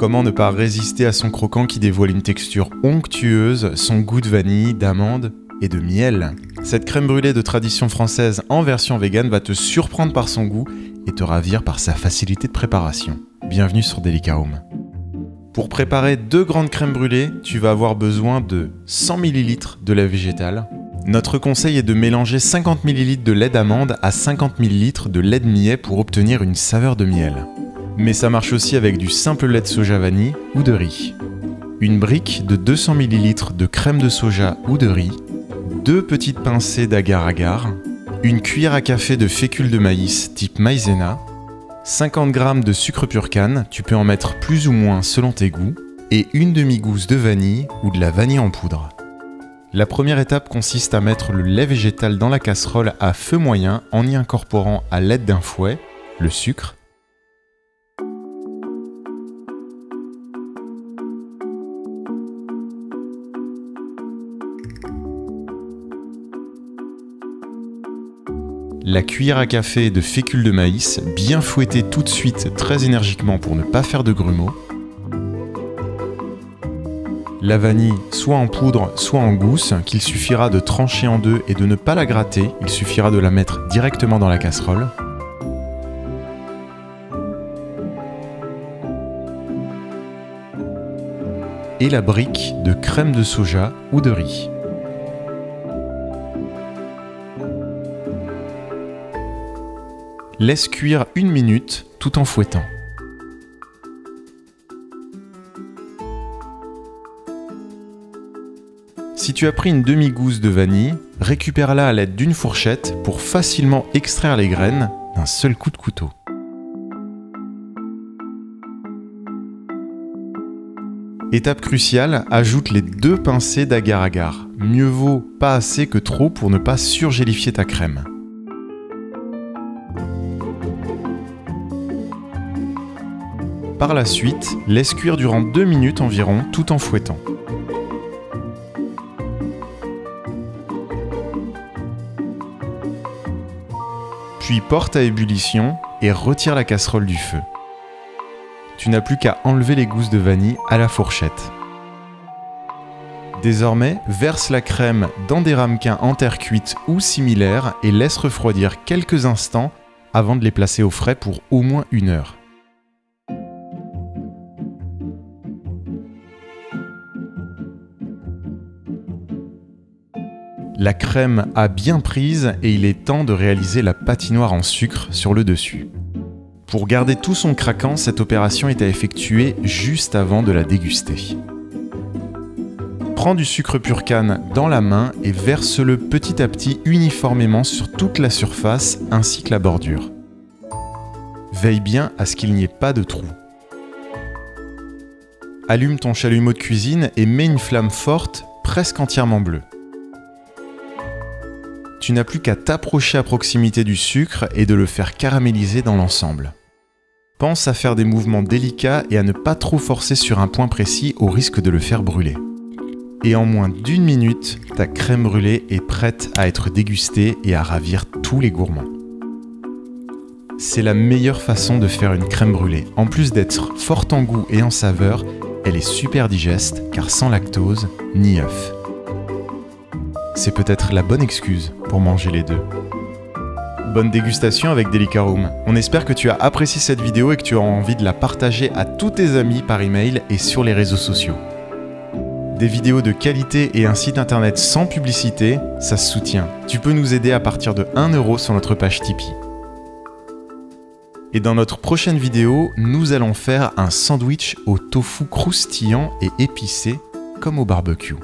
Comment ne pas résister à son croquant qui dévoile une texture onctueuse, son goût de vanille, d'amande et de miel. Cette crème brûlée de tradition française en version vegan va te surprendre par son goût et te ravir par sa facilité de préparation. Bienvenue sur Delica Home. Pour préparer 2 grandes crèmes brûlées, tu vas avoir besoin de 100 ml de lait végétal. Notre conseil est de mélanger 50 ml de lait d'amande à 50 ml de lait de millet pour obtenir une saveur de miel. Mais ça marche aussi avec du simple lait de soja vanille ou de riz. Une brique de 200 ml de crème de soja ou de riz, 2 petites pincées d'agar-agar, une cuillère à café de fécule de maïs type maïzena, 50 g de sucre pur canne, tu peux en mettre plus ou moins selon tes goûts, et une demi-gousse de vanille ou de la vanille en poudre. La première étape consiste à mettre le lait végétal dans la casserole à feu moyen en y incorporant à l'aide d'un fouet le sucre, la cuillère à café de fécule de maïs, bien fouettée tout de suite très énergiquement pour ne pas faire de grumeaux. La vanille, soit en poudre, soit en gousse, qu'il suffira de trancher en deux et de ne pas la gratter, il suffira de la mettre directement dans la casserole. Et la brique de crème de soja ou de riz. Laisse cuire 1 minute tout en fouettant. Si tu as pris une demi-gousse de vanille, récupère-la à l'aide d'une fourchette pour facilement extraire les graines d'un seul coup de couteau. Étape cruciale, ajoute les 2 pincées d'agar-agar. Mieux vaut pas assez que trop pour ne pas surgélifier ta crème. Par la suite, laisse cuire durant 2 minutes environ tout en fouettant. Puis porte à ébullition et retire la casserole du feu. Tu n'as plus qu'à enlever les gousses de vanille à la fourchette. Désormais, verse la crème dans des ramequins en terre cuite ou similaires et laisse refroidir quelques instants avant de les placer au frais pour au moins 1 heure. La crème a bien prise et il est temps de réaliser la patinoire en sucre sur le dessus. Pour garder tout son craquant, cette opération est à effectuer juste avant de la déguster. Prends du sucre pur canne dans la main et verse-le petit à petit uniformément sur toute la surface ainsi que la bordure. Veille bien à ce qu'il n'y ait pas de trou. Allume ton chalumeau de cuisine et mets une flamme forte, presque entièrement bleue. Tu n'as plus qu'à t'approcher à proximité du sucre et de le faire caraméliser dans l'ensemble. Pense à faire des mouvements délicats et à ne pas trop forcer sur un point précis au risque de le faire brûler. Et en moins d'1 minute, ta crème brûlée est prête à être dégustée et à ravir tous les gourmands. C'est la meilleure façon de faire une crème brûlée. En plus d'être forte en goût et en saveur, elle est super digeste car sans lactose ni œufs. C'est peut-être la bonne excuse pour manger les 2. Bonne dégustation avec Delica Home. On espère que tu as apprécié cette vidéo et que tu as envie de la partager à tous tes amis par email et sur les réseaux sociaux. Des vidéos de qualité et un site internet sans publicité, ça se soutient. Tu peux nous aider à partir de 1 € sur notre page Tipeee. Et dans notre prochaine vidéo, nous allons faire un sandwich au tofu croustillant et épicé comme au barbecue.